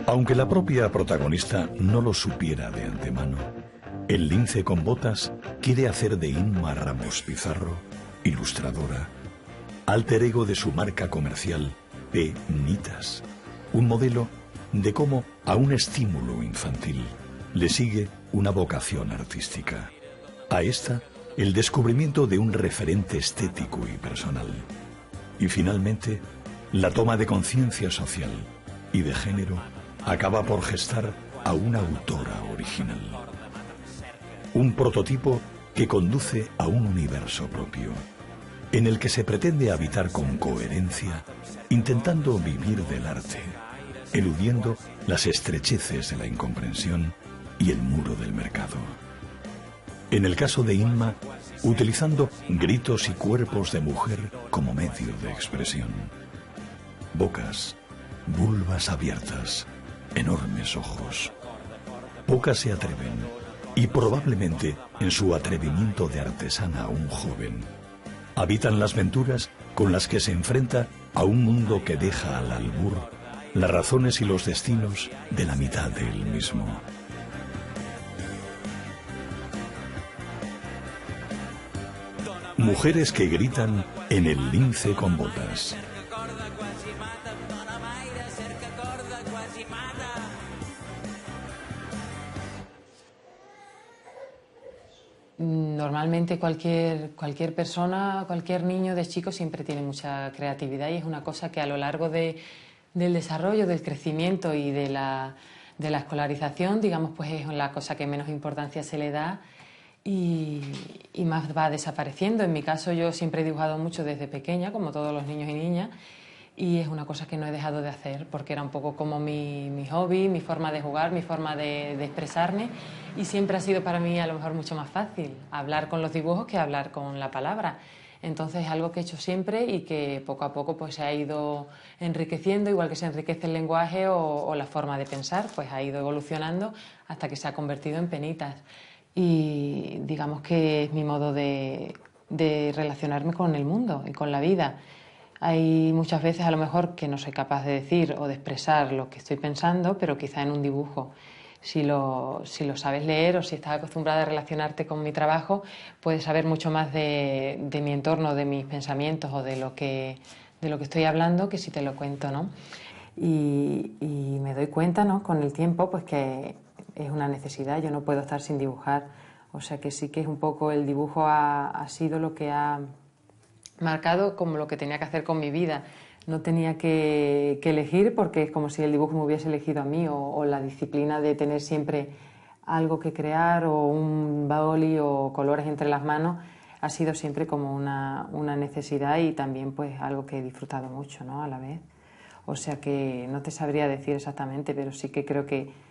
Aunque la propia protagonista no lo supiera de antemano, el lince con botas quiere hacer de Inma Ramos Pizarro, ilustradora, alter ego de su marca comercial P-Nitas, un modelo de cómo a un estímulo infantil le sigue una vocación artística. A esta, el descubrimiento de un referente estético y personal. Y finalmente, la toma de conciencia social y de género acaba por gestar a una autora original. Un prototipo que conduce a un universo propio, en el que se pretende habitar con coherencia, intentando vivir del arte, eludiendo las estrecheces de la incomprensión y el muro del mercado. En el caso de Inma, utilizando gritos y cuerpos de mujer como medio de expresión. Bocas, vulvas abiertas, enormes ojos. Pocas se atreven, y probablemente en su atrevimiento de artesana aún joven, habitan las venturas con las que se enfrenta a un mundo que deja al albur las razones y los destinos de la mitad de él mismo. Mujeres que gritan en el lince con botas. Normalmente cualquier persona, cualquier niño de chico siempre tiene mucha creatividad y es una cosa que a lo largo del desarrollo, del crecimiento y de la escolarización, digamos, pues es la cosa que menos importancia se le da y más va desapareciendo. En mi caso yo siempre he dibujado mucho desde pequeña, como todos los niños y niñas, y es una cosa que no he dejado de hacer porque era un poco como mi hobby, mi forma de jugar, mi forma de expresarme, y siempre ha sido para mí a lo mejor mucho más fácil hablar con los dibujos que hablar con la palabra. Entonces es algo que he hecho siempre y que poco a poco pues se ha ido enriqueciendo, igual que se enriquece el lenguaje o la forma de pensar, pues ha ido evolucionando hasta que se ha convertido en penitas. Y digamos que es mi modo de relacionarme con el mundo y con la vida. Hay muchas veces a lo mejor que no soy capaz de decir o de expresar lo que estoy pensando, pero quizá en un dibujo, si lo sabes leer o si estás acostumbrada a relacionarte con mi trabajo, puedes saber mucho más de mi entorno, de mis pensamientos o de lo que estoy hablando, que si te lo cuento, ¿no? Y me doy cuenta, ¿no?, con el tiempo, pues que es una necesidad, yo no puedo estar sin dibujar, o sea que sí que es un poco el dibujo ha sido lo que ha marcado como lo que tenía que hacer con mi vida. No tenía que elegir porque es como si el dibujo me hubiese elegido a mí o la disciplina de tener siempre algo que crear o un boli o colores entre las manos ha sido siempre como una necesidad y también pues algo que he disfrutado mucho, ¿no?, a la vez. O sea que no te sabría decir exactamente, pero sí que creo que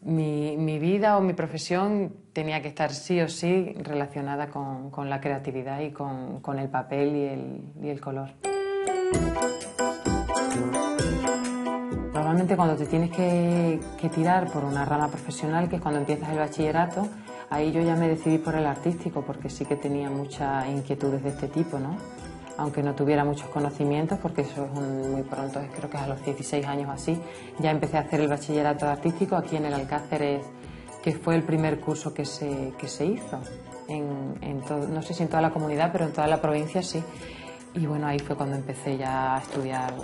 mi vida o mi profesión tenía que estar sí o sí relacionada con la creatividad y con el papel y el color. Normalmente cuando te tienes que tirar por una rama profesional, que es cuando empiezas el bachillerato, ahí yo ya me decidí por el artístico porque sí que tenía muchas inquietudes de este tipo, ¿no? Aunque no tuviera muchos conocimientos, porque eso es muy pronto, creo que es a los 16 años así, ya empecé a hacer el bachillerato artístico aquí en el Alcáceres, que fue el primer curso que se hizo, no sé si en toda la comunidad, pero en toda la provincia sí. Y bueno, ahí fue cuando empecé ya a estudiar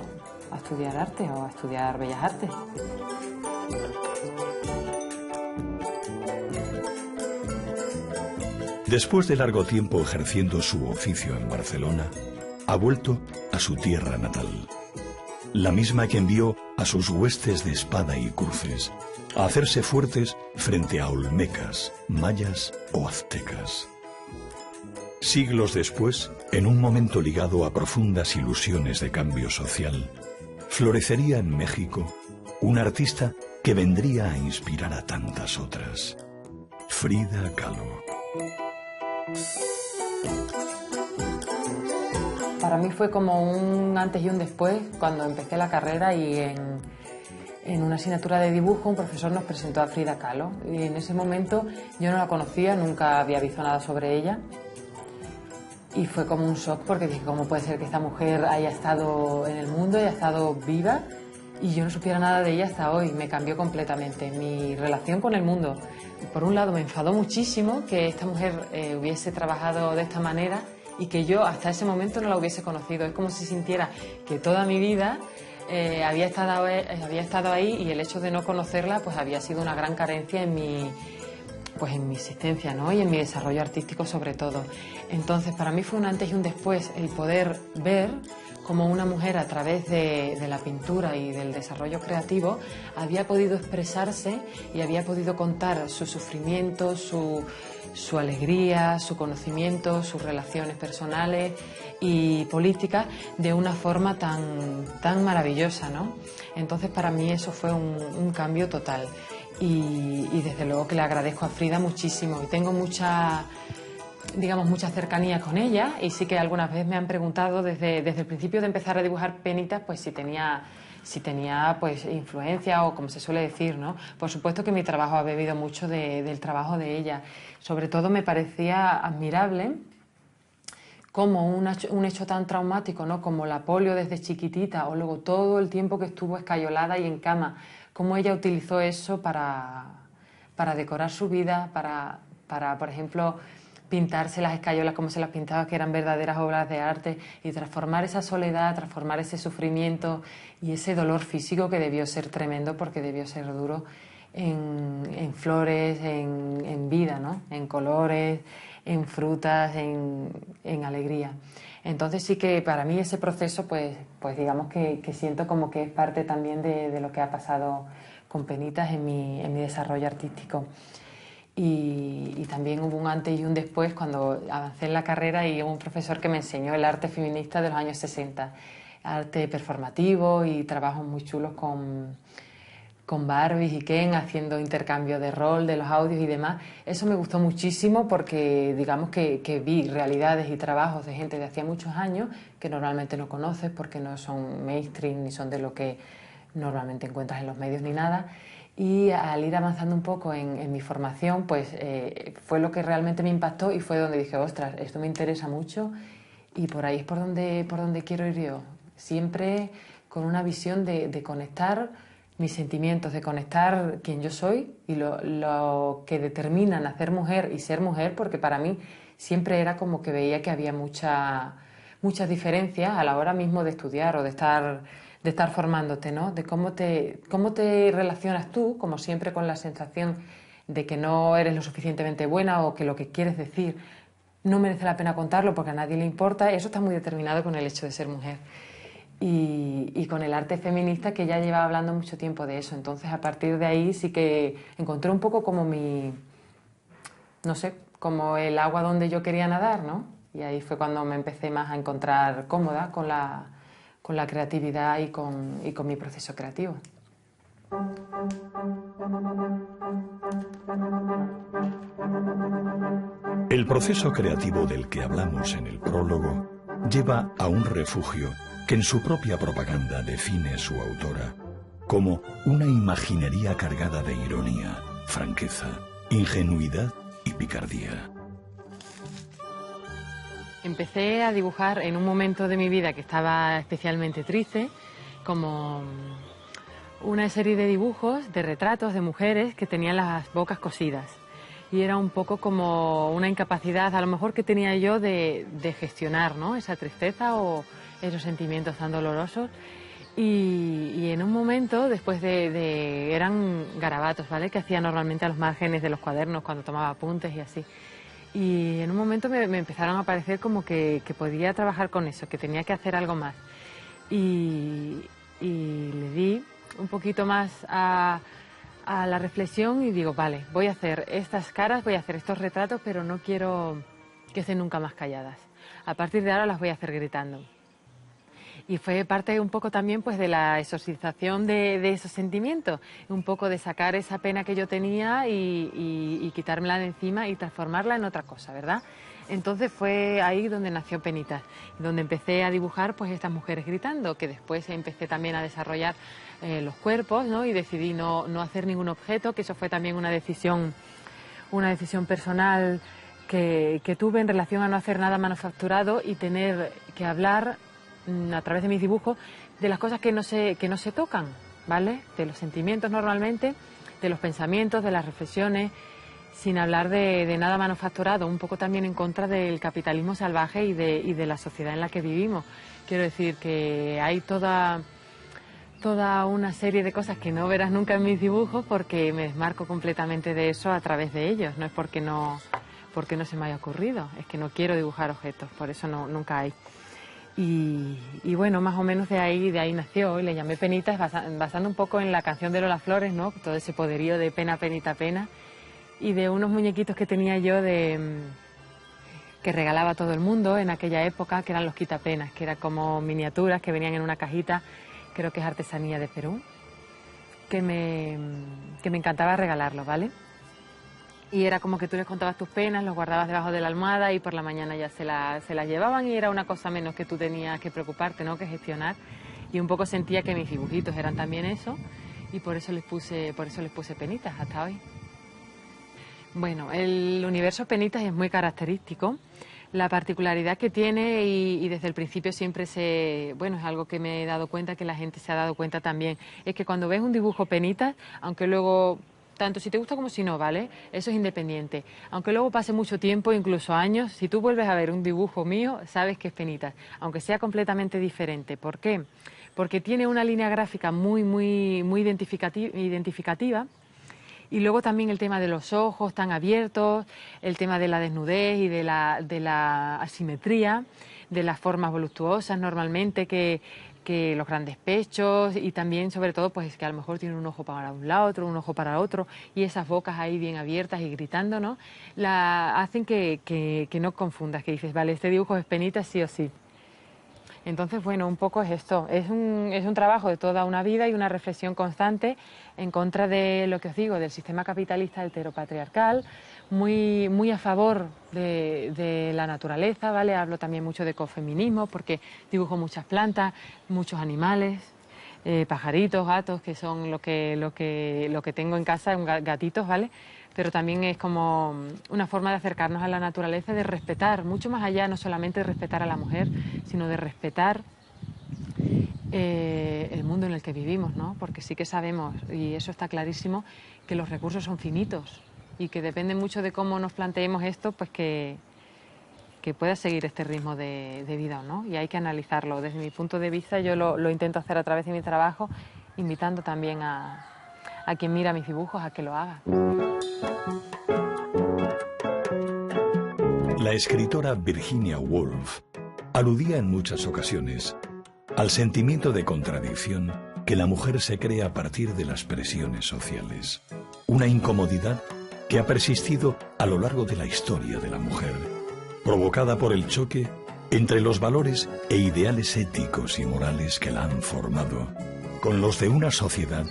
arte o a estudiar bellas artes. Después de largo tiempo ejerciendo su oficio en Barcelona, ha vuelto a su tierra natal, la misma que envió a sus huestes de espada y cruces a hacerse fuertes frente a olmecas, mayas o aztecas. Siglos después, en un momento ligado a profundas ilusiones de cambio social, florecería en México un artista que vendría a inspirar a tantas otras: Frida Kahlo. Para mí fue como un antes y un después cuando empecé la carrera y en una asignatura de dibujo un profesor nos presentó a Frida Kahlo y en ese momento yo no la conocía, nunca había visto nada sobre ella, y fue como un shock porque dije, ¿cómo puede ser que esta mujer haya estado en el mundo, haya estado viva y yo no supiera nada de ella hasta hoy? Me cambió completamente mi relación con el mundo. Por un lado me enfadó muchísimo que esta mujer hubiese trabajado de esta manera y que yo hasta ese momento no la hubiese conocido. Es como si sintiera que toda mi vida había estado ahí y el hecho de no conocerla pues había sido una gran carencia en mi existencia, ¿no? Y en mi desarrollo artístico sobre todo. Entonces para mí fue un antes y un después el poder ver cómo una mujer a través de la pintura y del desarrollo creativo había podido expresarse y había podido contar su sufrimiento, su alegría, su conocimiento, sus relaciones personales y políticas de una forma tan maravillosa, ¿no? Entonces para mí eso fue un cambio total y desde luego que le agradezco a Frida muchísimo y tengo mucha cercanía con ella y sí que algunas veces me han preguntado desde el principio de empezar a dibujar penitas pues si tenía pues influencia o como se suele decir, ¿no? Por supuesto que mi trabajo ha bebido mucho del trabajo de ella. Sobre todo me parecía admirable como un hecho tan traumático, ¿no? Como la polio desde chiquitita o luego todo el tiempo que estuvo escayolada y en cama, cómo ella utilizó eso para decorar su vida, para por ejemplo, pintarse las escayolas como se las pintaba, que eran verdaderas obras de arte, y transformar esa soledad, transformar ese sufrimiento y ese dolor físico que debió ser tremendo porque debió ser duro en flores, en vida, ¿no? En colores, en frutas, en alegría. Entonces sí que para mí ese proceso pues digamos que siento como que es parte también de lo que ha pasado con Penitas en mi desarrollo artístico. Y también hubo un antes y un después cuando avancé en la carrera y hubo un profesor que me enseñó el arte feminista de los años 60, arte performativo y trabajos muy chulos con Barbies y Ken haciendo intercambio de rol, de los audios y demás. Eso me gustó muchísimo porque digamos que vi realidades y trabajos de gente de hacía muchos años que normalmente no conoces porque no son mainstream ni son de lo que normalmente encuentras en los medios ni nada. Y al ir avanzando un poco en mi formación, pues fue lo que realmente me impactó y fue donde dije, ostras, esto me interesa mucho y por ahí es por donde quiero ir yo. Siempre con una visión de conectar mis sentimientos, de conectar quién yo soy y lo que determina nacer mujer y ser mujer, porque para mí siempre era como que veía que había muchas diferencias a la hora mismo de estudiar o de estar formándote, ¿no? De cómo te relacionas tú, como siempre con la sensación de que no eres lo suficientemente buena o que lo que quieres decir no merece la pena contarlo porque a nadie le importa. Eso está muy determinado con el hecho de ser mujer. Y con el arte feminista que ya llevaba hablando mucho tiempo de eso. Entonces a partir de ahí sí que encontré un poco como como el agua donde yo quería nadar, ¿no? Y ahí fue cuando me empecé más a encontrar cómoda con la creatividad y con mi proceso creativo. El proceso creativo del que hablamos en el prólogo lleva a un refugio que en su propia propaganda define su autora como una imaginería cargada de ironía, franqueza, ingenuidad y picardía. Empecé a dibujar en un momento de mi vida que estaba especialmente triste, como una serie de dibujos, de retratos de mujeres que tenían las bocas cosidas. Y era un poco como una incapacidad, a lo mejor, que tenía yo de gestionar, ¿no? Esa tristeza o esos sentimientos tan dolorosos. Y en un momento, después eran garabatos, ¿vale?, que hacía normalmente a los márgenes de los cuadernos cuando tomaba apuntes y así. Y en un momento me empezaron a parecer como que podía trabajar con eso, que tenía que hacer algo más. Y le di un poquito más a la reflexión y digo, vale, voy a hacer estas caras, voy a hacer estos retratos, pero no quiero que estén nunca más calladas. A partir de ahora las voy a hacer gritando. Y fue parte un poco también pues de la exorcización de esos sentimientos, un poco de sacar esa pena que yo tenía y quitármela de encima y transformarla en otra cosa, ¿verdad? Entonces fue ahí donde nació Penitas, donde empecé a dibujar pues estas mujeres gritando, que después empecé también a desarrollar los cuerpos, ¿no? Y decidí no hacer ningún objeto, que eso fue también una decisión personal que tuve en relación a no hacer nada manufacturado y tener que hablar a través de mis dibujos de las cosas que no se tocan, ¿vale? De los sentimientos normalmente, de los pensamientos, de las reflexiones, sin hablar de nada manufacturado, un poco también en contra del capitalismo salvaje y de la sociedad en la que vivimos. Quiero decir que hay toda una serie de cosas que no verás nunca en mis dibujos porque me desmarco completamente de eso a través de ellos. No es porque no se me haya ocurrido, es que no quiero dibujar objetos, por eso nunca hay. Y bueno, más o menos de ahí nació, y le llamé Penitas basando un poco en la canción de Lola Flores, ¿no? Todo ese poderío de pena, penita, pena, y de unos muñequitos que tenía yo que regalaba a todo el mundo en aquella época, que eran los quitapenas, que eran como miniaturas que venían en una cajita, creo que es artesanía de Perú, que me encantaba regalarlos, ¿vale? Y era como que tú les contabas tus penas, los guardabas debajo de la almohada y por la mañana ya se las llevaban, y era una cosa menos que tú tenías que preocuparte, ¿no? Que gestionar. Y un poco sentía que mis dibujitos eran también eso, y por eso les puse Penitas hasta hoy. Bueno, el universo Penitas es muy característico. La particularidad que tiene, y desde el principio siempre es algo que me he dado cuenta, que la gente se ha dado cuenta también, es que cuando ves un dibujo Penitas, aunque luego, tanto si te gusta como si no, ¿vale? Eso es independiente. Aunque luego pase mucho tiempo, incluso años, si tú vuelves a ver un dibujo mío, sabes que es Penitas, aunque sea completamente diferente. ¿Por qué? Porque tiene una línea gráfica muy identificativa. Y luego también el tema de los ojos tan abiertos, el tema de la desnudez y de la asimetría, de las formas voluptuosas normalmente, que los grandes pechos, y también sobre todo pues que a lo mejor tiene un ojo para un lado, un ojo para otro, y esas bocas ahí bien abiertas y gritando, ¿no? Hacen que no confundas, que dices, vale, este dibujo es Penitas sí o sí. Entonces, bueno, un poco es esto, es un trabajo de toda una vida y una reflexión constante en contra de lo que os digo, del sistema capitalista heteropatriarcal, muy a favor de la naturaleza, ¿vale? Hablo también mucho de ecofeminismo porque dibujo muchas plantas, muchos animales, pajaritos, gatos, que son lo que tengo en casa, gatitos, ¿vale? Pero también es como una forma de acercarnos a la naturaleza, de respetar, mucho más allá, no solamente de respetar a la mujer, sino de respetar el mundo en el que vivimos, ¿no? Porque sí que sabemos, y eso está clarísimo, que los recursos son finitos y que depende mucho de cómo nos planteemos esto, pues que pueda seguir este ritmo de vida o no, y hay que analizarlo. Desde mi punto de vista yo lo intento hacer a través de mi trabajo, invitando también a quien mira mis dibujos a que lo haga. La escritora Virginia Woolf aludía en muchas ocasiones al sentimiento de contradicción que la mujer se crea a partir de las presiones sociales. Una incomodidad que ha persistido a lo largo de la historia de la mujer, provocada por el choque entre los valores e ideales éticos y morales que la han formado, con los de una sociedad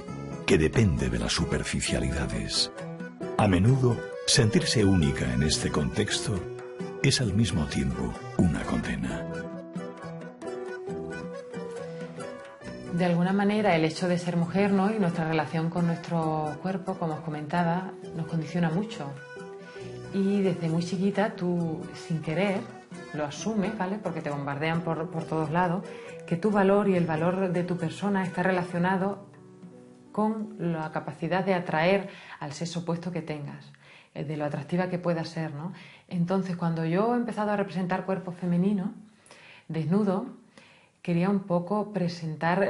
que depende de las superficialidades. A menudo, sentirse única en este contexto es al mismo tiempo una condena. De alguna manera, el hecho de ser mujer, ¿no? Y nuestra relación con nuestro cuerpo, como os comentaba, nos condiciona mucho. Y desde muy chiquita tú, sin querer, lo asumes, ¿vale? Porque te bombardean por todos lados, que tu valor y el valor de tu persona está relacionado con la capacidad de atraer al sexo opuesto que tengas, de lo atractiva que pueda ser, ¿no? Entonces, cuando yo he empezado a representar cuerpos femeninos, desnudo, quería un poco presentar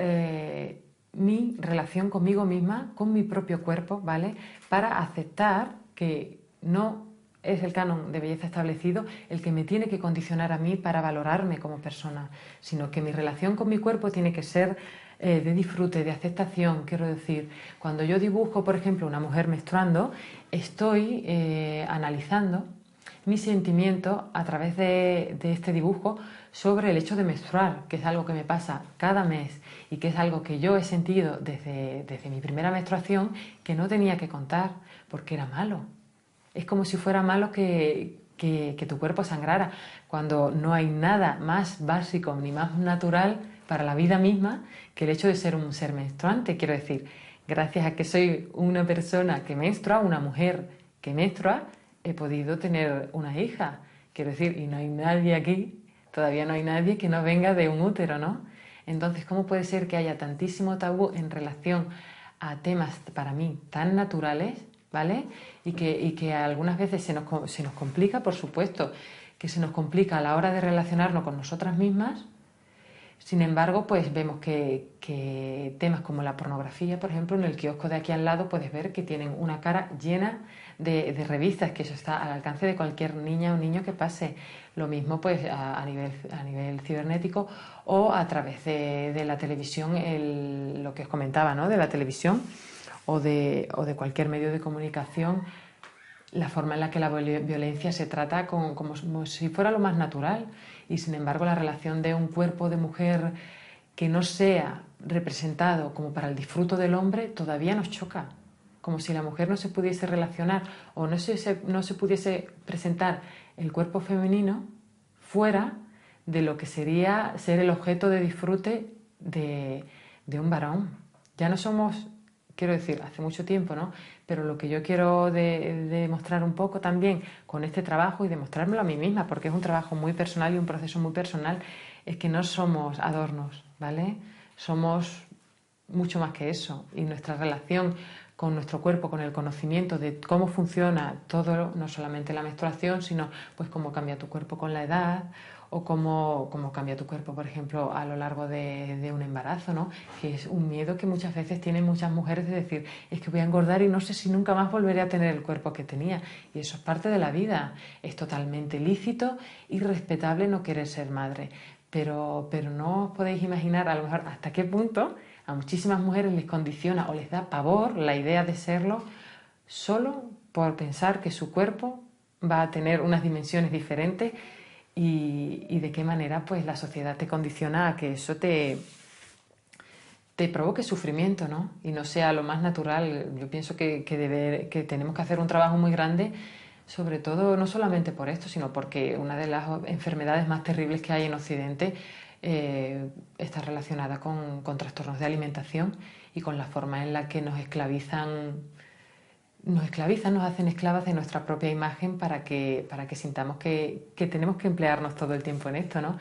mi relación conmigo misma, con mi propio cuerpo, ¿vale? Para aceptar que no es el canon de belleza establecido el que me tiene que condicionar a mí para valorarme como persona, sino que mi relación con mi cuerpo tiene que ser de disfrute, de aceptación. Quiero decir, cuando yo dibujo, por ejemplo, una mujer menstruando, estoy analizando mi sentimiento a través de este dibujo sobre el hecho de menstruar, que es algo que me pasa cada mes y que es algo que yo he sentido desde mi primera menstruación, que no tenía que contar porque era malo. Es como si fuera malo que tu cuerpo sangrara, cuando no hay nada más básico ni más natural para la vida misma que el hecho de ser un ser menstruante. Quiero decir, gracias a que soy una persona que menstrua, una mujer que menstrua, he podido tener una hija. Quiero decir, y no hay nadie aquí, todavía no hay nadie que no venga de un útero, ¿no? Entonces, ¿cómo puede ser que haya tantísimo tabú en relación a temas para mí tan naturales, ¿vale? Y que algunas veces se nos complica, por supuesto, que se nos complica a la hora de relacionarnos con nosotras mismas. Sin embargo, pues vemos que temas como la pornografía, por ejemplo, en el kiosco de aquí al lado puedes ver que tienen una cara llena de revistas, que eso está al alcance de cualquier niña o niño que pase. Lo mismo pues a nivel cibernético o a través de la televisión, lo que os comentaba, ¿no? De la televisión o de cualquier medio de comunicación, la forma en la que la violencia se trata como si fuera lo más natural, y sin embargo la relación de un cuerpo de mujer que no sea representado como para el disfrute del hombre todavía nos choca, como si la mujer no se pudiese relacionar o no se pudiese presentar el cuerpo femenino fuera de lo que sería ser el objeto de disfrute de un varón. Ya no somos, quiero decir, hace mucho tiempo, ¿no? Pero lo que yo quiero demostrar un poco también con este trabajo y demostrármelo a mí misma, porque es un trabajo muy personal y un proceso muy personal, es que no somos adornos, ¿vale? Somos mucho más que eso, y nuestra relación con nuestro cuerpo, con el conocimiento de cómo funciona todo, no solamente la menstruación, sino pues cómo cambia tu cuerpo con la edad, o cómo cambia tu cuerpo, por ejemplo, a lo largo de un embarazo, ¿no? Que es un miedo que muchas veces tienen muchas mujeres de decir, es que voy a engordar y no sé si nunca más volveré a tener el cuerpo que tenía. Y eso es parte de la vida. Es totalmente lícito y respetable no querer ser madre. Pero no os podéis imaginar a lo mejor hasta qué punto a muchísimas mujeres les condiciona o les da pavor la idea de serlo solo por pensar que su cuerpo va a tener unas dimensiones diferentes. Y de qué manera pues la sociedad te condiciona a que eso te provoque sufrimiento, ¿no? Y no sea lo más natural. Yo pienso que tenemos que hacer un trabajo muy grande, sobre todo no solamente por esto, sino porque una de las enfermedades más terribles que hay en Occidente está relacionada con trastornos de alimentación y con la forma en la que nos esclavizan, nos hacen esclavas de nuestra propia imagen para que sintamos que tenemos que emplearnos todo el tiempo en esto, ¿no?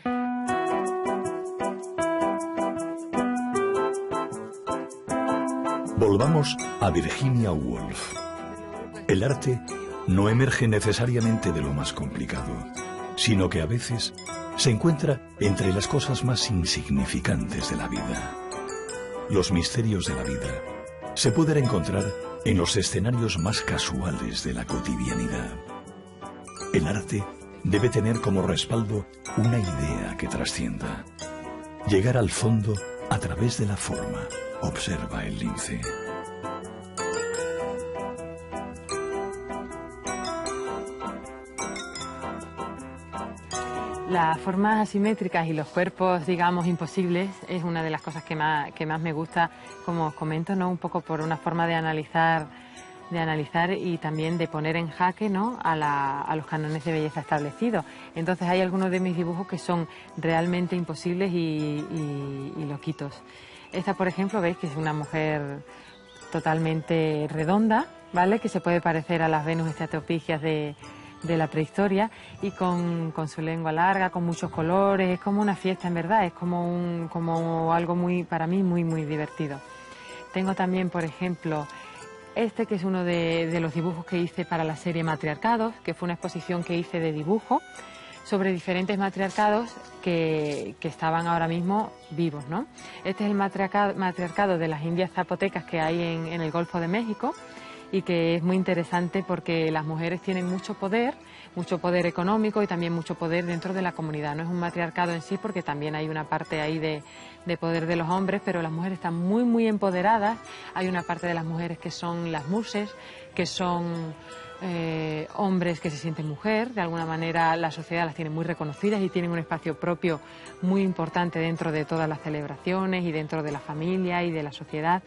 Volvamos a Virginia Woolf. El arte no emerge necesariamente de lo más complicado, sino que a veces se encuentra entre las cosas más insignificantes de la vida. Los misterios de la vida se pueden encontrar en los escenarios más casuales de la cotidianidad. El arte debe tener como respaldo una idea que trascienda. Llegar al fondo a través de la forma, observa el lince. Las formas asimétricas y los cuerpos, digamos, imposibles es una de las cosas que más me gusta, como os comento, ¿no? Un poco por una forma de analizar y también de poner en jaque, ¿no? a los cánones de belleza establecidos. Entonces hay algunos de mis dibujos que son realmente imposibles y loquitos. Esta, por ejemplo, veis que es una mujer totalmente redonda, ¿vale? Que se puede parecer a las Venus estratopigias de la prehistoria, y con su lengua larga, con muchos colores. Es como una fiesta, en verdad, es como algo muy, para mí, muy, muy divertido. Tengo también, por ejemplo, este que es uno de los dibujos que hice para la serie Matriarcados, que fue una exposición que hice de dibujo sobre diferentes matriarcados que estaban ahora mismo vivos, ¿no? Este es el matriarcado de las indias zapotecas que hay en el Golfo de México, y que es muy interesante porque las mujeres tienen mucho poder económico y también mucho poder dentro de la comunidad. No es un matriarcado en sí, porque también hay una parte ahí de poder de los hombres, pero las mujeres están muy, muy empoderadas. Hay una parte de las mujeres que son las muses, que son hombres que se sienten mujer. De alguna manera la sociedad las tiene muy reconocidas y tienen un espacio propio muy importante dentro de todas las celebraciones y dentro de la familia y de la sociedad.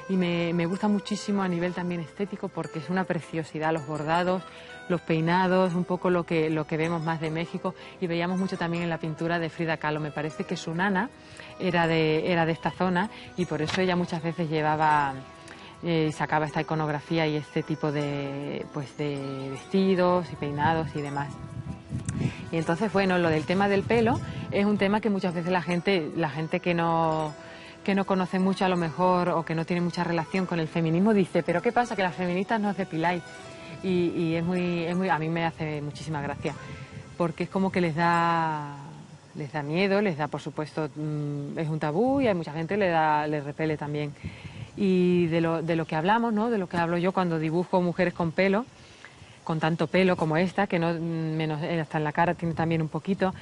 Y me gusta muchísimo a nivel también estético, porque es una preciosidad los bordados, los peinados, un poco lo que vemos más de México, y veíamos mucho también en la pintura de Frida Kahlo. Me parece que su nana era de esta zona, y por eso ella muchas veces llevaba sacaba esta iconografía y este tipo de, pues de vestidos y peinados y demás. Y entonces, bueno, lo del tema del pelo es un tema que muchas veces la gente que no conoce mucho a lo mejor o que no tiene mucha relación con el feminismo dice, pero ¿qué pasa? Que las feministas no os depiláis. Y es muy, a mí me hace muchísima gracia, porque es como que les da miedo, les da, por supuesto, es un tabú y a mucha gente les repele también. Y de lo que hablamos, ¿no? De lo que hablo yo cuando dibujo mujeres con pelo, con tanto pelo como esta, que no menos hasta en la cara tiene también un poquito,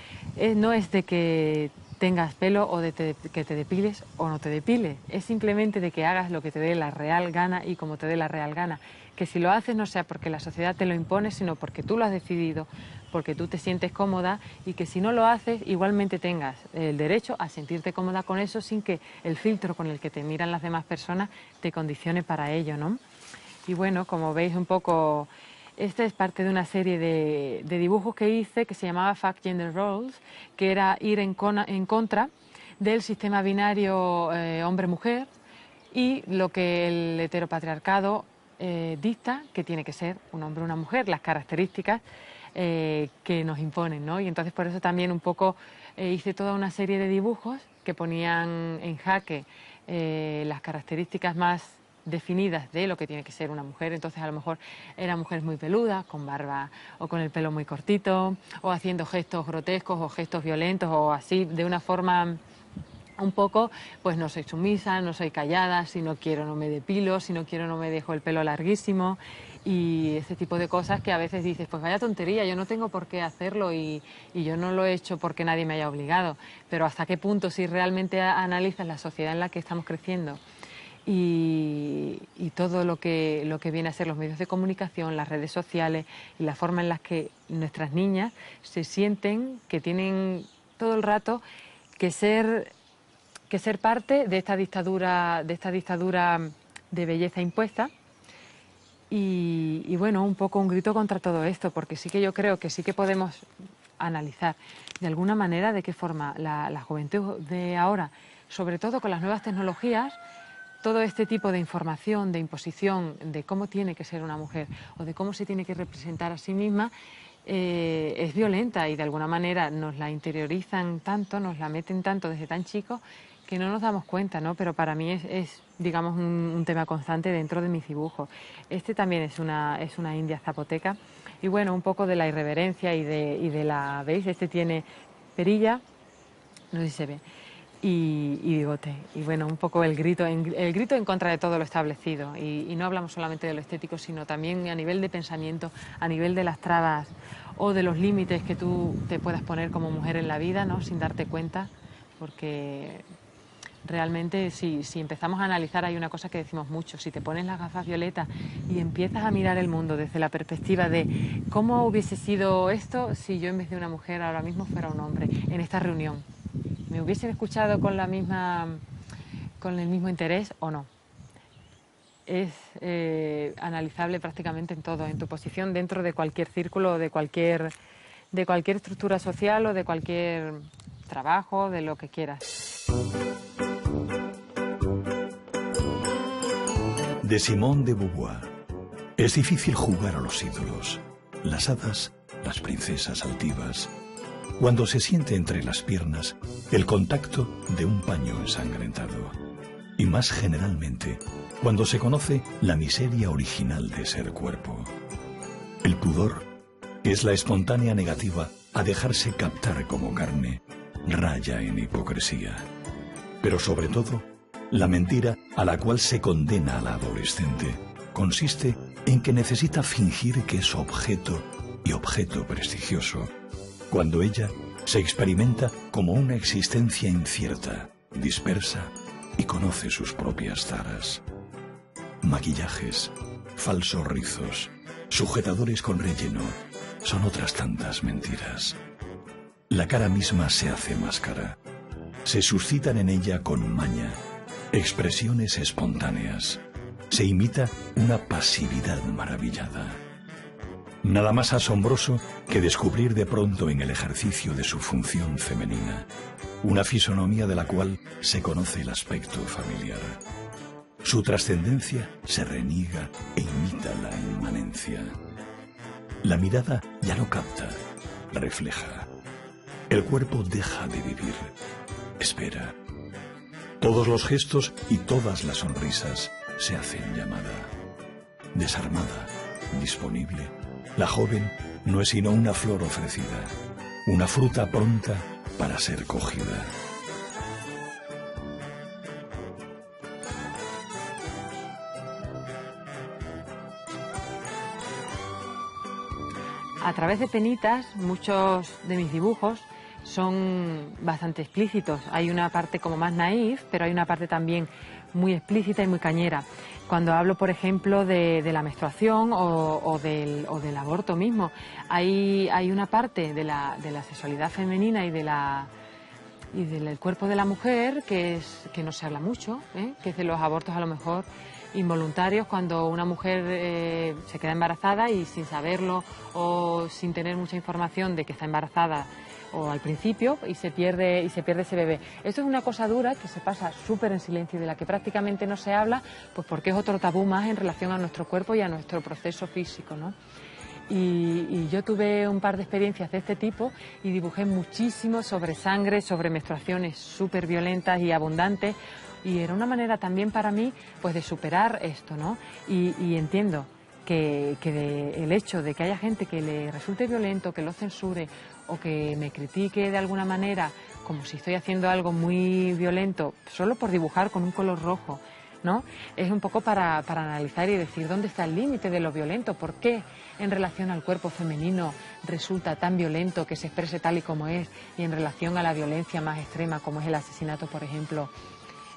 no es de que tengas pelo o de que te depiles o no te depiles, es simplemente de que hagas lo que te dé la real gana y como te dé la real gana. Que si lo haces no sea porque la sociedad te lo impone, sino porque tú lo has decidido, porque tú te sientes cómoda, y que si no lo haces igualmente tengas el derecho a sentirte cómoda con eso sin que el filtro con el que te miran las demás personas te condicione para ello, ¿no? Y bueno, como veis un poco, esta es parte de una serie de dibujos que hice que se llamaba Fuck Gender Roles, que era ir en contra del sistema binario hombre-mujer y lo que el heteropatriarcado dicta que tiene que ser un hombre o una mujer, las características que nos imponen, ¿no? Y entonces por eso también un poco hice toda una serie de dibujos que ponían en jaque las características más definidas de lo que tiene que ser una mujer. Entonces a lo mejor eran mujeres muy peludas, con barba o con el pelo muy cortito, o haciendo gestos grotescos o gestos violentos o así, de una forma un poco, pues no soy sumisa, no soy callada, si no quiero no me depilo, si no quiero no me dejo el pelo larguísimo, y ese tipo de cosas que a veces dices, pues vaya tontería, yo no tengo por qué hacerlo y yo no lo he hecho porque nadie me haya obligado. Pero hasta qué punto, si realmente analizas la sociedad en la que estamos creciendo y todo lo que viene a ser los medios de comunicación, las redes sociales y la forma en la que nuestras niñas se sienten que tienen todo el rato que ser parte de esta dictadura de belleza impuesta. Y bueno, un poco un grito contra todo esto, porque sí que yo creo que sí que podemos analizar de alguna manera de qué forma la juventud de ahora, sobre todo con las nuevas tecnologías, todo este tipo de información, de imposición de cómo tiene que ser una mujer o de cómo se tiene que representar a sí misma, es violenta y de alguna manera nos la interiorizan tanto, nos la meten tanto desde tan chicos que no nos damos cuenta, ¿no? Pero para mí es digamos, un tema constante dentro de mis dibujos. Este también es una india zapoteca y bueno, un poco de la irreverencia y de la, ¿veis? Este tiene perilla, no sé si se ve, y bigote. Y bueno, un poco el grito en contra de todo lo establecido. Y no hablamos solamente de lo estético, sino también a nivel de pensamiento, a nivel de las trabas o de los límites que tú te puedas poner como mujer en la vida, ¿no? Sin darte cuenta, porque realmente si empezamos a analizar hay una cosa que decimos mucho, si te pones las gafas violetas y empiezas a mirar el mundo desde la perspectiva de cómo hubiese sido esto si yo en vez de una mujer ahora mismo fuera un hombre en esta reunión, ¿me hubiesen escuchado con el mismo interés o no? Es analizable prácticamente en todo, en tu posición dentro de cualquier círculo, de cualquier estructura social o de cualquier trabajo, de lo que quieras. De Simone de Beauvoir. Es difícil jugar a los ídolos, las hadas, las princesas altivas, cuando se siente entre las piernas el contacto de un paño ensangrentado. Y más generalmente, cuando se conoce la miseria original de ser cuerpo. El pudor es la espontánea negativa a dejarse captar como carne, raya en hipocresía. Pero sobre todo, la mentira a la cual se condena a la adolescente consiste en que necesita fingir que es objeto y objeto prestigioso, cuando ella se experimenta como una existencia incierta, dispersa y conoce sus propias taras. Maquillajes, falsos rizos, sujetadores con relleno, son otras tantas mentiras. La cara misma se hace máscara. Se suscitan en ella con maña expresiones espontáneas. Se imita una pasividad maravillada. Nada más asombroso que descubrir de pronto en el ejercicio de su función femenina una fisonomía de la cual se conoce el aspecto familiar. Su trascendencia se reniega e imita la inmanencia. La mirada ya no capta, refleja. El cuerpo deja de vivir, espera. Todos los gestos y todas las sonrisas se hacen llamada. Desarmada, disponible, la joven no es sino una flor ofrecida, una fruta pronta para ser cogida. A través de penitas, muchos de mis dibujos son bastante explícitos. Hay una parte como más naif, pero hay una parte también muy explícita y muy cañera. Cuando hablo, por ejemplo, de la menstruación o del aborto mismo, hay una parte de la sexualidad femenina y del cuerpo de la mujer que no se habla mucho, que es de los abortos a lo mejor involuntarios, cuando una mujer se queda embarazada y sin saberlo o sin tener mucha información de que está embarazada o al principio y se pierde ese bebé. Esto es una cosa dura que se pasa súper en silencio y de la que prácticamente no se habla, pues porque es otro tabú más en relación a nuestro cuerpo y a nuestro proceso físico, ¿no? Y yo tuve un par de experiencias de este tipo y dibujé muchísimo sobre sangre, sobre menstruaciones súper violentas y abundantes, y era una manera también para mí pues de superar esto, ¿no? Y entiendo que el hecho de que haya gente que le resulte violento, que lo censure o que me critique de alguna manera como si estoy haciendo algo muy violento solo por dibujar con un color rojo, ¿no? Es un poco para analizar y decir dónde está el límite de lo violento, por qué en relación al cuerpo femenino resulta tan violento que se exprese tal y como es, y en relación a la violencia más extrema como es el asesinato, por ejemplo,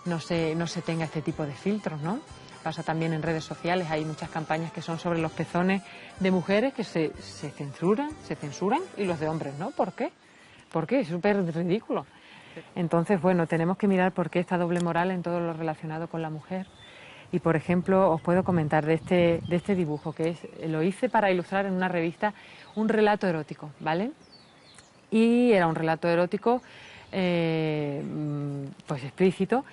no se tenga este tipo de filtros, ¿no? Pasa también en redes sociales, hay muchas campañas que son sobre los pezones de mujeres que se censuran, y los de hombres, ¿no? ¿Por qué? ¿Por qué? Es súper ridículo. Entonces, bueno, tenemos que mirar por qué esta doble moral en todo lo relacionado con la mujer. Y, por ejemplo, os puedo comentar de este dibujo, lo hice para ilustrar en una revista un relato erótico, ¿vale? Y era un relato erótico, pues explícito,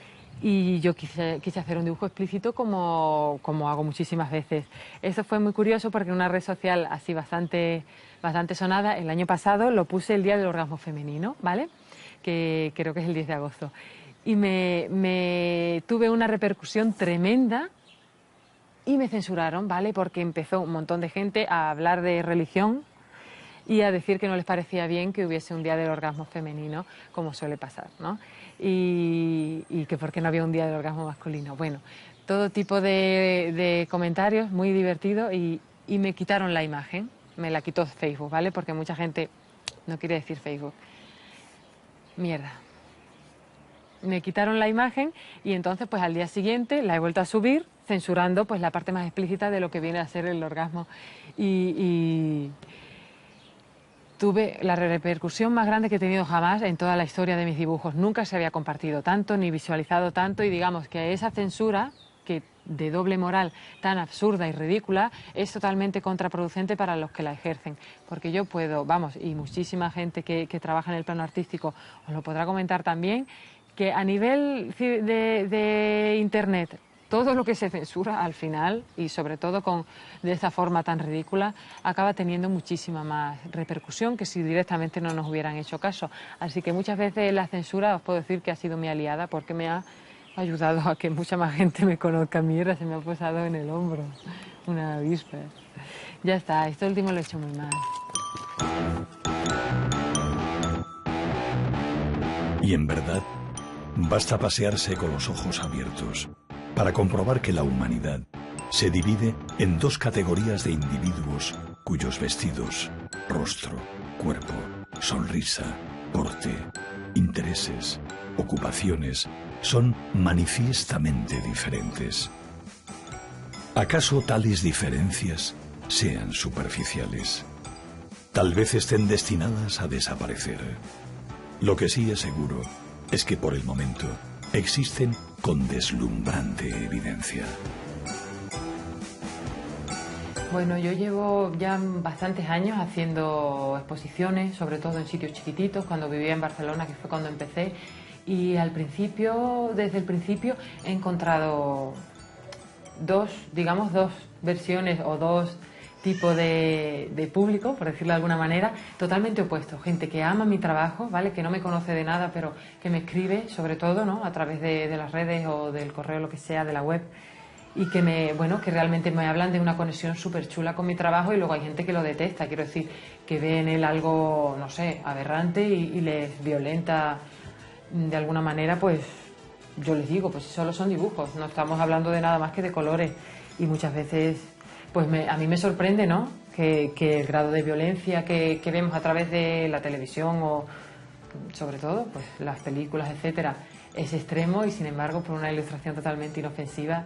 y yo quise hacer un dibujo explícito como hago muchísimas veces. Eso fue muy curioso porque en una red social así bastante sonada, el año pasado lo puse el Día del Orgasmo Femenino, ¿vale? Que creo que es el 10 de agosto. Y me tuve una repercusión tremenda y me censuraron, ¿vale? Porque empezó un montón de gente a hablar de religión y a decir que no les parecía bien que hubiese un Día del Orgasmo Femenino, como suele pasar, ¿no? Y que por qué no había un Día del Orgasmo Masculino. Bueno, todo tipo de comentarios, muy divertido, y me quitaron la imagen, me la quitó Facebook, ¿vale? Porque mucha gente no quiere decir Facebook. Mierda. Me quitaron la imagen y entonces pues al día siguiente la he vuelto a subir, censurando pues la parte más explícita de lo que viene a ser el orgasmo. Y tuve la repercusión más grande que he tenido jamás en toda la historia de mis dibujos. Nunca se había compartido tanto ni visualizado tanto, y digamos que esa censura de doble moral tan absurda y ridícula es totalmente contraproducente para los que la ejercen, porque yo puedo, vamos, y muchísima gente que trabaja en el plano artístico os lo podrá comentar también, que a nivel de internet todo lo que se censura al final, y sobre todo de esta forma tan ridícula, acaba teniendo muchísima más repercusión que si directamente no nos hubieran hecho caso. Así que muchas veces la censura, os puedo decir que ha sido mi aliada, porque me ha ayudado a que mucha más gente me conozca. Mierda, se me ha posado en el hombro una avispa. Ya está, esto último lo he hecho muy mal. Y en verdad, basta pasearse con los ojos abiertos para comprobar que la humanidad se divide en dos categorías de individuos cuyos vestidos, rostro, cuerpo, sonrisa, porte, intereses, ocupaciones son manifiestamente diferentes. ¿Acaso tales diferencias sean superficiales? Tal vez estén destinadas a desaparecer. Lo que sí es seguro es que por el momento existen con deslumbrante evidencia. Bueno, yo llevo ya bastantes años haciendo exposiciones, sobre todo en sitios chiquititos, cuando vivía en Barcelona, que fue cuando empecé, y desde el principio he encontrado digamos, dos versiones o dos tipos de público, por decirlo de alguna manera, totalmente opuestos. Gente que ama mi trabajo, ¿vale? Que no me conoce de nada, pero que me escribe, sobre todo, ¿no? A través de las redes o del correo, lo que sea, de la web, y que realmente me hablan de una conexión súper chula con mi trabajo, y luego hay gente que lo detesta, quiero decir, que ve en él algo, no sé, aberrante y les violenta de alguna manera. Pues yo les digo, pues solo son dibujos, no estamos hablando de nada más que de colores, y muchas veces pues a mí me sorprende, ¿no? Que el grado de violencia que vemos a través de la televisión o sobre todo pues las películas, etcétera, es extremo, y sin embargo por una ilustración totalmente inofensiva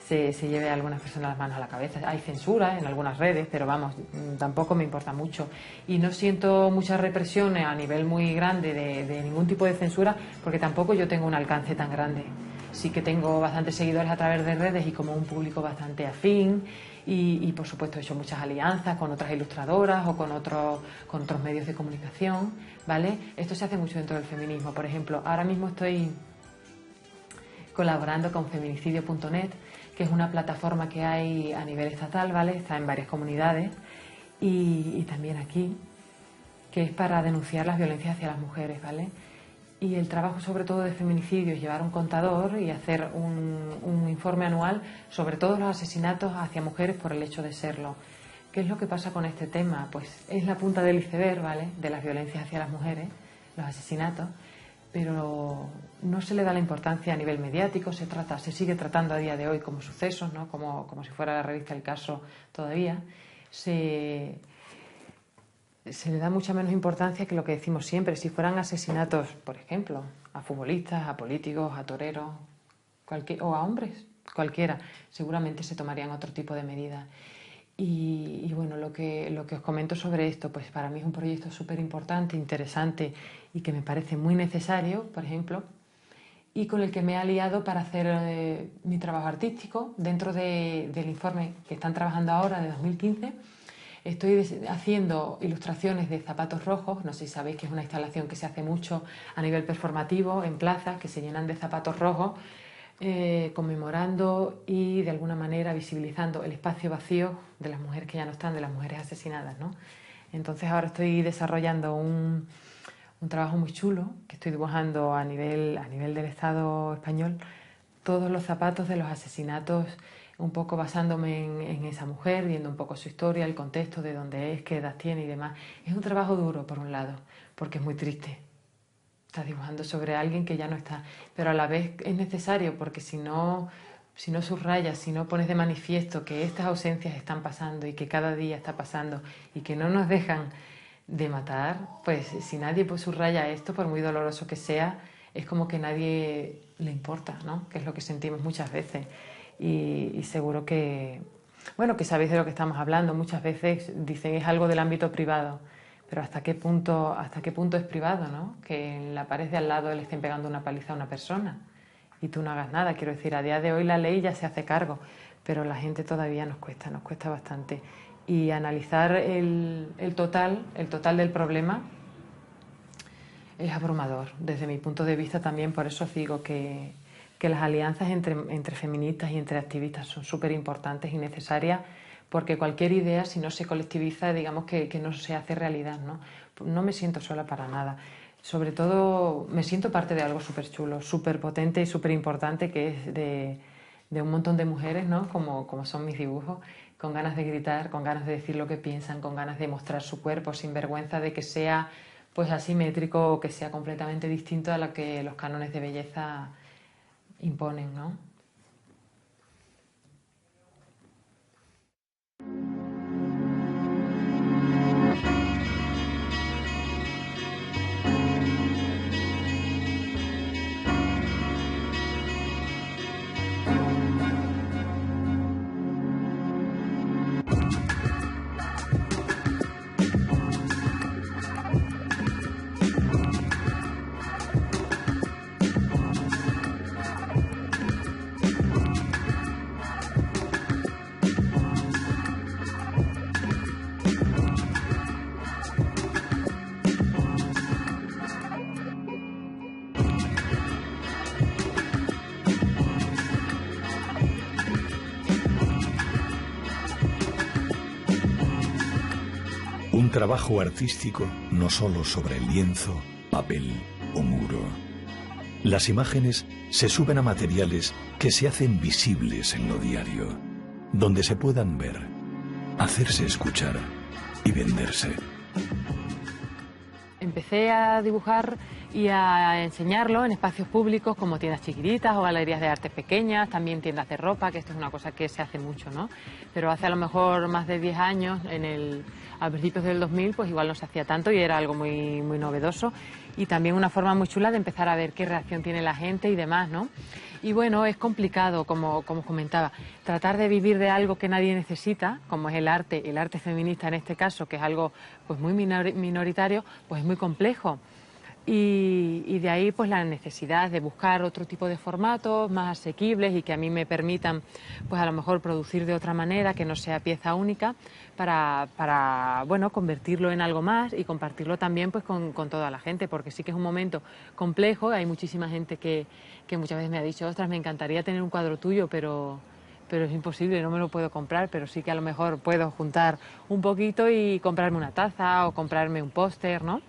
se lleve a algunas personas las manos a la cabeza. Hay censura en algunas redes, pero vamos, tampoco me importa mucho, y no siento muchas represiones a nivel muy grande de ningún tipo de censura, porque tampoco yo tengo un alcance tan grande. Sí que tengo bastantes seguidores a través de redes y como un público bastante afín, y por supuesto he hecho muchas alianzas con otras ilustradoras o con otros medios de comunicación, ¿vale? Esto se hace mucho dentro del feminismo. Por ejemplo, ahora mismo estoy colaborando con feminicidio.net, que es una plataforma que hay a nivel estatal, ¿vale? Está en varias comunidades y también aquí, que es para denunciar las violencias hacia las mujeres, ¿vale? Y el trabajo sobre todo de feminicidio es llevar un contador y hacer un informe anual sobre todos los asesinatos hacia mujeres por el hecho de serlo. ¿Qué es lo que pasa con este tema? Pues es la punta del iceberg, ¿vale?, de las violencias hacia las mujeres, los asesinatos, pero no se le da la importancia a nivel mediático. Se sigue tratando a día de hoy como sucesos, ¿no?, como si fuera la revista El Caso todavía. Se le da mucha menos importancia que lo que decimos siempre. Si fueran asesinatos, por ejemplo, a futbolistas, a políticos, a toreros, o a hombres, cualquiera, seguramente se tomarían otro tipo de medidas. Y bueno, lo que os comento sobre esto, pues para mí es un proyecto súper importante, interesante, y que me parece muy necesario, por ejemplo, y con el que me he aliado para hacer mi trabajo artístico dentro del informe que están trabajando ahora, de 2015. Estoy haciendo ilustraciones de zapatos rojos. No sé si sabéis que es una instalación que se hace mucho a nivel performativo en plazas, que se llenan de zapatos rojos, conmemorando y de alguna manera visibilizando el espacio vacío de las mujeres que ya no están, de las mujeres asesinadas, ¿no? Entonces ahora estoy desarrollando un trabajo muy chulo, que estoy dibujando a nivel del Estado español, todos los zapatos de los asesinatos, un poco basándome en esa mujer, viendo un poco su historia, el contexto de dónde es, qué edad tiene y demás. Es un trabajo duro, por un lado, porque es muy triste. Estás dibujando sobre alguien que ya no está, pero a la vez es necesario, porque si no subrayas, si no pones de manifiesto que estas ausencias están pasando y que cada día está pasando y que no nos dejan de matar, pues si nadie pues subraya esto, por muy doloroso que sea, es como que nadie le importa, ¿no? Que es lo que sentimos muchas veces. Y seguro que sabéis de lo que estamos hablando. Muchas veces dicen es algo del ámbito privado, pero ¿hasta qué punto es privado, ¿no? Que en la pared de al lado le estén pegando una paliza a una persona y tú no hagas nada. Quiero decir, a día de hoy la ley ya se hace cargo, pero la gente todavía nos cuesta bastante. Y analizar el total del problema es abrumador desde mi punto de vista también. Por eso os digo que las alianzas entre feministas y entre activistas son súper importantes y necesarias, porque cualquier idea, si no se colectiviza, digamos que no se hace realidad, ¿no? No me siento sola para nada. Sobre todo me siento parte de algo súper chulo, súper potente y súper importante, que es de un montón de mujeres, ¿no?, como son mis dibujos, con ganas de gritar, con ganas de decir lo que piensan, con ganas de mostrar su cuerpo sin vergüenza de que sea pues asimétrico o que sea completamente distinto a lo que los cánones de belleza imponen, ¿no? Un trabajo artístico no solo sobre lienzo, papel o muro. Las imágenes se suben a materiales que se hacen visibles en lo diario, donde se puedan ver, hacerse escuchar y venderse. Empecé a dibujar y a enseñarlo en espacios públicos como tiendas chiquititas o galerías de arte pequeñas, también tiendas de ropa, que esto es una cosa que se hace mucho, ¿no? Pero hace a lo mejor más de 10 años, a principios del 2000, pues igual no se hacía tanto y era algo muy, muy novedoso y también una forma muy chula de empezar a ver qué reacción tiene la gente y demás, ¿no? Y bueno, es complicado, como comentaba, tratar de vivir de algo que nadie necesita, como es el arte feminista en este caso, que es algo pues muy minoritario, pues es muy complejo. Y de ahí pues la necesidad de buscar otro tipo de formatos más asequibles y que a mí me permitan pues a lo mejor producir de otra manera, que no sea pieza única, para bueno, convertirlo en algo más y compartirlo también pues con toda la gente, porque sí que es un momento complejo. Hay muchísima gente que muchas veces me ha dicho, ostras, me encantaría tener un cuadro tuyo, pero es imposible, no me lo puedo comprar, pero sí que a lo mejor puedo juntar un poquito y comprarme una taza o comprarme un póster, ¿no?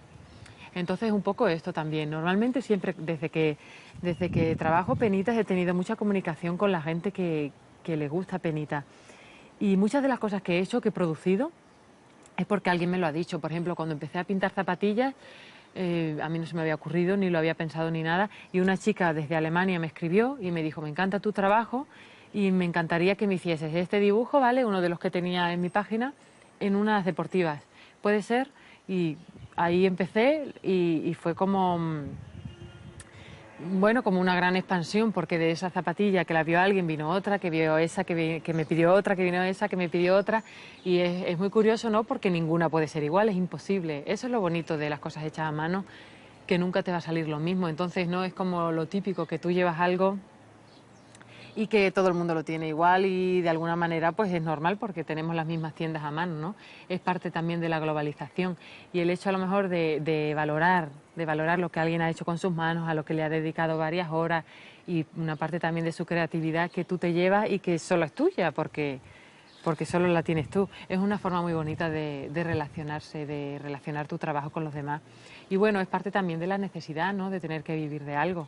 Entonces, un poco esto también. Normalmente siempre, desde que trabajo Penitas, he tenido mucha comunicación con la gente que le gusta Penita. Y muchas de las cosas que he hecho, que he producido, es porque alguien me lo ha dicho. Por ejemplo, cuando empecé a pintar zapatillas, a mí no se me había ocurrido, ni lo había pensado ni nada. Y una chica desde Alemania me escribió y me dijo, me encanta tu trabajo y me encantaría que me hicieses este dibujo, ¿vale? Uno de los que tenía en mi página, en unas deportivas. ¿Puede ser? Y ahí empecé y fue como, bueno, como una gran expansión, porque de esa zapatilla que la vio alguien vino otra, que vio esa, que me pidió otra, que vino esa, que me pidió otra. Y es muy curioso, ¿no? Porque ninguna puede ser igual, es imposible. Eso es lo bonito de las cosas hechas a mano, que nunca te va a salir lo mismo. Entonces no es como lo típico, que tú llevas algo y que todo el mundo lo tiene igual y de alguna manera pues es normal porque tenemos las mismas tiendas a mano, ¿no? Es parte también de la globalización y el hecho a lo mejor de valorar lo que alguien ha hecho con sus manos, a lo que le ha dedicado varias horas y una parte también de su creatividad que tú te llevas y que solo es tuya porque solo la tienes tú. Es una forma muy bonita de relacionarse, de relacionar tu trabajo con los demás. Y bueno, es parte también de la necesidad, ¿no?, de tener que vivir de algo.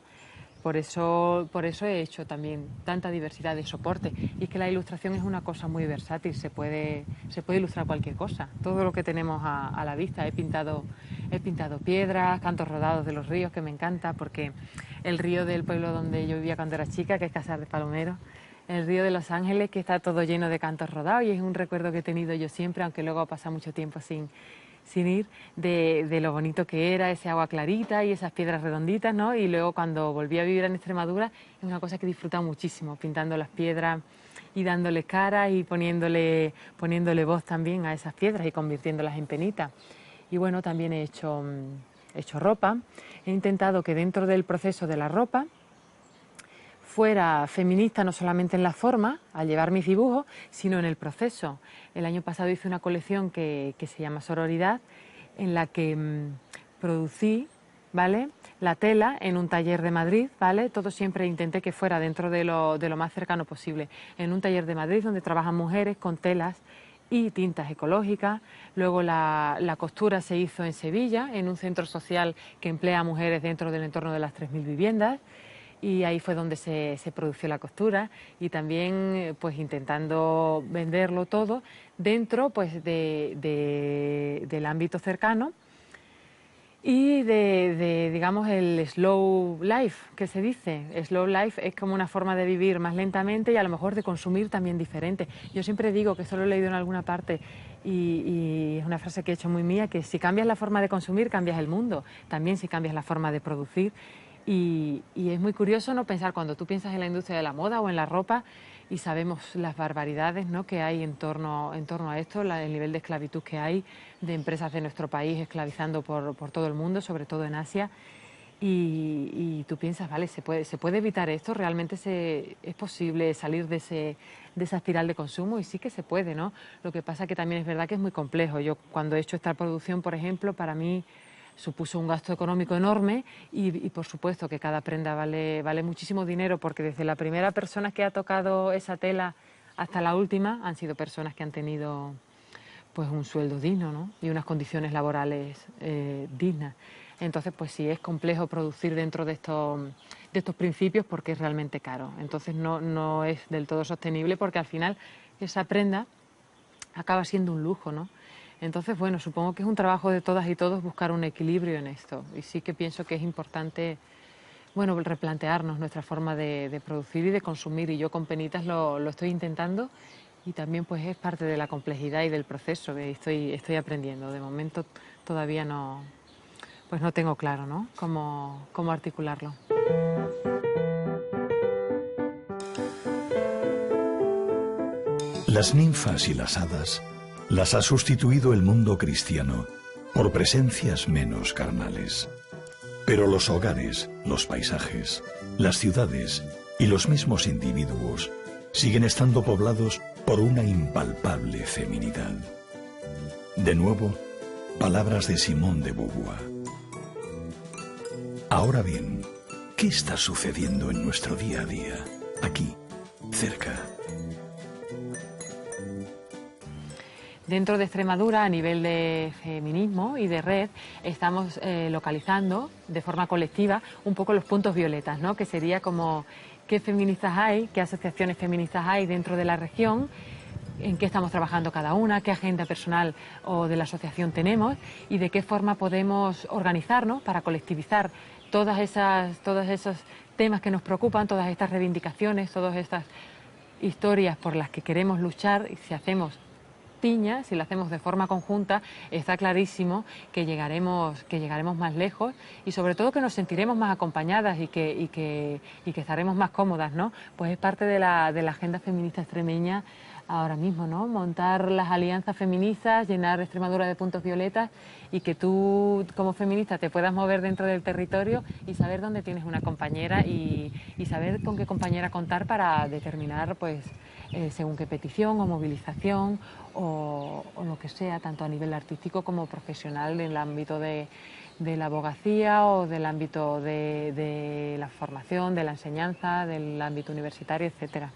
Por eso he hecho también tanta diversidad de soporte. Y es que la ilustración es una cosa muy versátil, se puede ilustrar cualquier cosa. Todo lo que tenemos a la vista. He pintado piedras, cantos rodados de los ríos, que me encanta, porque el río del pueblo donde yo vivía cuando era chica, que es Casar de Palomero, el río de Los Ángeles, que está todo lleno de cantos rodados, y es un recuerdo que he tenido yo siempre, aunque luego ha pasado mucho tiempo sin ir, de lo bonito que era ese agua clarita y esas piedras redonditas, ¿no? Y luego cuando volví a vivir en Extremadura, es una cosa que he disfrutado muchísimo, pintando las piedras y dándoles cara y poniéndole voz también a esas piedras y convirtiéndolas en penitas. Y bueno, también he hecho ropa. He intentado que dentro del proceso de la ropa fuera feminista no solamente en la forma, al llevar mis dibujos, sino en el proceso. El año pasado hice una colección que se llama Sororidad, en la que producí, ¿vale?, la tela en un taller de Madrid, ¿vale? Todo siempre intenté que fuera dentro de lo más cercano posible. En un taller de Madrid donde trabajan mujeres con telas y tintas ecológicas. Luego la costura se hizo en Sevilla, en un centro social que emplea a mujeres dentro del entorno de las 3.000 viviendas. Y ahí fue donde se produjo la costura y también pues intentando venderlo todo dentro pues del ámbito cercano y digamos el slow life, que se dice. Slow life es como una forma de vivir más lentamente y a lo mejor de consumir también diferente. Yo siempre digo, que solo he leído en alguna parte y es una frase que he hecho muy mía, que si cambias la forma de consumir cambias el mundo, también si cambias la forma de producir. Y es muy curioso, ¿no?, pensar cuando tú piensas en la industria de la moda o en la ropa y sabemos las barbaridades, ¿no?, que hay en torno a esto, el nivel de esclavitud que hay de empresas de nuestro país esclavizando por todo el mundo, sobre todo en Asia. Y tú piensas, vale, ¿se puede evitar esto? ¿Realmente es posible salir de esa espiral de consumo? Y sí que se puede, ¿no? Lo que pasa que también es verdad que es muy complejo. Yo cuando he hecho esta producción, por ejemplo, para mí supuso un gasto económico enorme y por supuesto que cada prenda vale muchísimo dinero, porque desde la primera persona que ha tocado esa tela hasta la última han sido personas que han tenido pues un sueldo digno, ¿no? Y unas condiciones laborales dignas. Entonces, pues sí, es complejo producir dentro de estos principios porque es realmente caro. Entonces no es del todo sostenible porque al final esa prenda acaba siendo un lujo, ¿no? Entonces, bueno, supongo que es un trabajo de todas y todos buscar un equilibrio en esto. Y sí que pienso que es importante, bueno, replantearnos nuestra forma de producir y de consumir. Y yo con Penitas lo estoy intentando y también pues es parte de la complejidad y del proceso que estoy aprendiendo. De momento todavía no tengo claro, ¿no? Cómo articularlo. Las ninfas y las hadas las ha sustituido el mundo cristiano por presencias menos carnales. Pero los hogares, los paisajes, las ciudades y los mismos individuos siguen estando poblados por una impalpable feminidad. De nuevo, palabras de Simone de Beauvoir. Ahora bien, ¿qué está sucediendo en nuestro día a día, aquí, cerca? Dentro de Extremadura, a nivel de feminismo y de red, estamos localizando de forma colectiva un poco los puntos violetas, ¿no? Que sería como qué feministas hay, qué asociaciones feministas hay dentro de la región, en qué estamos trabajando cada una, qué agenda personal o de la asociación tenemos y de qué forma podemos organizarnos para colectivizar todos esos temas que nos preocupan, todas estas reivindicaciones, todas estas historias por las que queremos luchar. Y si hacemos piña, si lo hacemos de forma conjunta, está clarísimo que llegaremos más lejos y sobre todo que nos sentiremos más acompañadas y que estaremos más cómodas, ¿no? Pues es parte de la agenda feminista extremeña ahora mismo, ¿no? Montar las alianzas feministas, llenar Extremadura de puntos violetas y que tú como feminista te puedas mover dentro del territorio y saber dónde tienes una compañera y saber con qué compañera contar para determinar pues según qué petición o movilización o lo que sea, tanto a nivel artístico como profesional en el ámbito de la abogacía o del ámbito de la formación, de la enseñanza, del ámbito universitario, etcétera.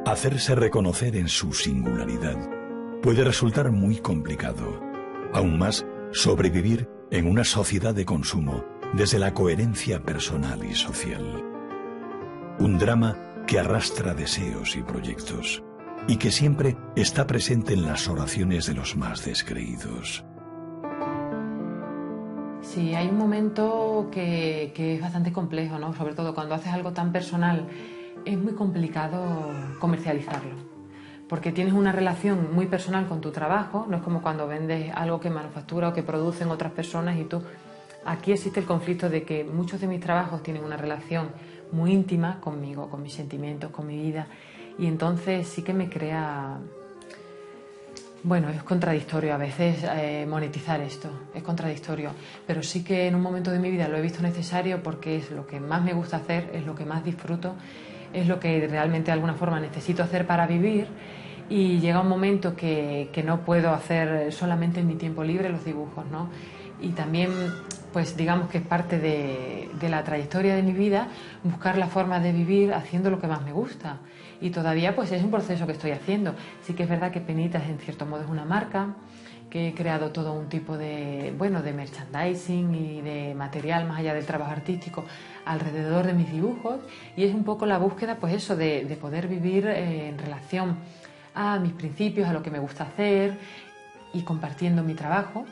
Hacerse reconocer en su singularidad puede resultar muy complicado. Aún más, sobrevivir en una sociedad de consumo desde la coherencia personal y social. Un drama que arrastra deseos y proyectos y que siempre está presente en las oraciones de los más descreídos. Sí, hay un momento que es bastante complejo, ¿no? Sobre todo cuando haces algo tan personal. Es muy complicado comercializarlo, porque tienes una relación muy personal con tu trabajo, no es como cuando vendes algo que manufactura o que producen otras personas y tú... Aquí existe el conflicto de que muchos de mis trabajos tienen una relación muy íntima conmigo, con mis sentimientos, con mi vida, y entonces sí que me crea... Bueno, es contradictorio a veces monetizar esto, es contradictorio, pero sí que en un momento de mi vida lo he visto necesario porque es lo que más me gusta hacer, es lo que más disfruto, es lo que realmente de alguna forma necesito hacer para vivir y llega un momento que no puedo hacer solamente en mi tiempo libre los dibujos, ¿no? Y también, pues digamos que es parte de la trayectoria de mi vida buscar la forma de vivir haciendo lo que más me gusta. Y todavía pues es un proceso que estoy haciendo. Sí que es verdad que Penitas en cierto modo es una marca que he creado todo un tipo de, bueno, de merchandising y de material más allá del trabajo artístico alrededor de mis dibujos, y es un poco la búsqueda, pues eso, de poder vivir en relación a mis principios, a lo que me gusta hacer y compartiendo mi trabajo.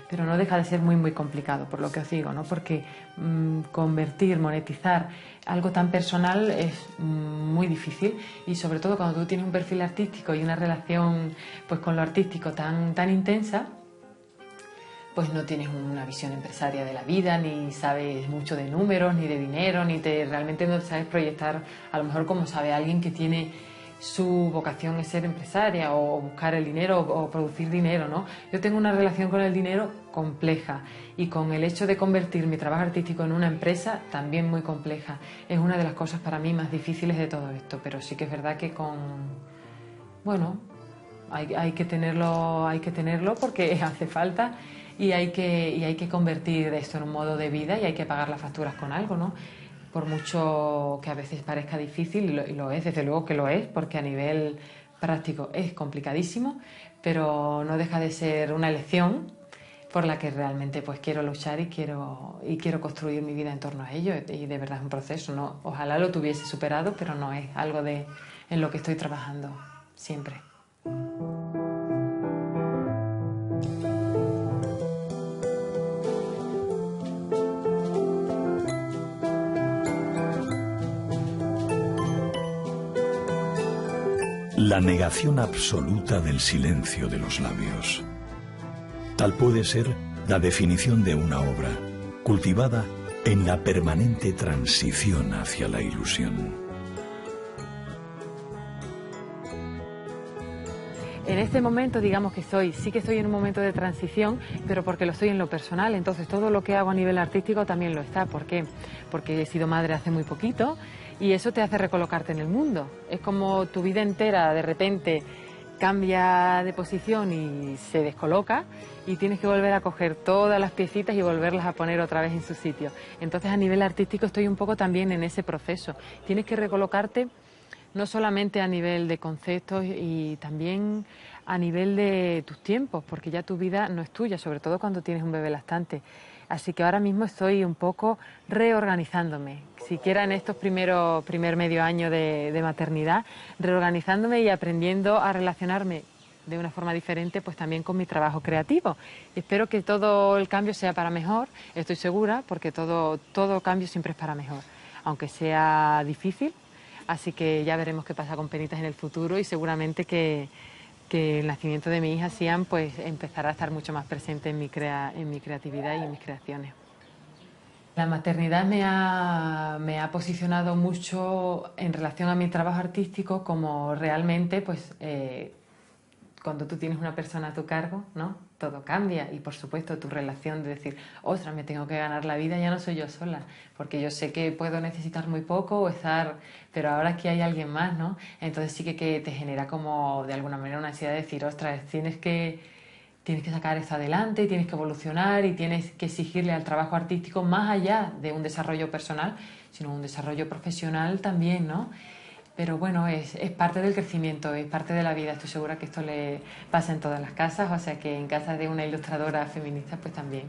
Pero no deja de ser muy complicado, por lo que os digo, ¿no? Porque convertir, monetizar algo tan personal es muy difícil, y sobre todo cuando tú tienes un perfil artístico y una relación pues con lo artístico tan intensa, pues no tienes una visión empresaria de la vida, ni sabes mucho de números, ni de dinero, realmente no sabes proyectar a lo mejor como sabe alguien que tiene su vocación es ser empresaria o buscar el dinero o producir dinero, ¿no? Yo tengo una relación con el dinero compleja, y con el hecho de convertir mi trabajo artístico en una empresa también muy compleja. Es una de las cosas para mí más difíciles de todo esto, pero sí que es verdad que bueno, hay que tenerlo porque hace falta, y hay que convertir esto en un modo de vida, y hay que pagar las facturas con algo, ¿no? Por mucho que a veces parezca difícil, y lo es, desde luego que lo es, porque a nivel práctico es complicadísimo, pero no deja de ser una elección por la que realmente pues quiero luchar y quiero construir mi vida en torno a ello, y de verdad es un proceso, ¿no? Ojalá lo tuviese superado, pero no, es algo en lo que estoy trabajando siempre. La negación absoluta del silencio de los labios. Tal puede ser la definición de una obra, cultivada en la permanente transición hacia la ilusión. En este momento, digamos que sí que estoy en un momento de transición, pero porque lo estoy en lo personal, entonces todo lo que hago a nivel artístico también lo está. ¿Por qué? Porque he sido madre hace muy poquito, y eso te hace recolocarte en el mundo. Es como tu vida entera de repente cambia de posición y se descoloca, y tienes que volver a coger todas las piecitas y volverlas a poner otra vez en su sitio. Entonces a nivel artístico estoy un poco también en ese proceso. Tienes que recolocarte no solamente a nivel de conceptos, y también a nivel de tus tiempos, porque ya tu vida no es tuya, sobre todo cuando tienes un bebé lactante. Así que ahora mismo estoy un poco reorganizándome, siquiera en estos primer medio año de maternidad, reorganizándome y aprendiendo a relacionarme de una forma diferente pues también con mi trabajo creativo. Espero que todo el cambio sea para mejor, estoy segura, porque todo cambio siempre es para mejor, aunque sea difícil. Así que ya veremos qué pasa con Penitas en el futuro, y seguramente que el nacimiento de mi hija Sian pues empezará a estar mucho más presente en mi creatividad y en mis creaciones. La maternidad me ha posicionado mucho en relación a mi trabajo artístico, como realmente pues cuando tú tienes una persona a tu cargo, ¿no? Todo cambia, y por supuesto tu relación de decir, ostras, me tengo que ganar la vida, ya no soy yo sola, porque yo sé que puedo necesitar muy poco o estar, pero ahora aquí hay alguien más, ¿no? Entonces sí que te genera como de alguna manera una ansiedad de decir, ostras, tienes que sacar esto adelante, y tienes que evolucionar, y tienes que exigirle al trabajo artístico más allá de un desarrollo personal, sino un desarrollo profesional también, ¿no? Pero bueno, es parte del crecimiento, es parte de la vida. Estoy segura que esto le pasa en todas las casas, o sea que en casa de una ilustradora feminista pues también.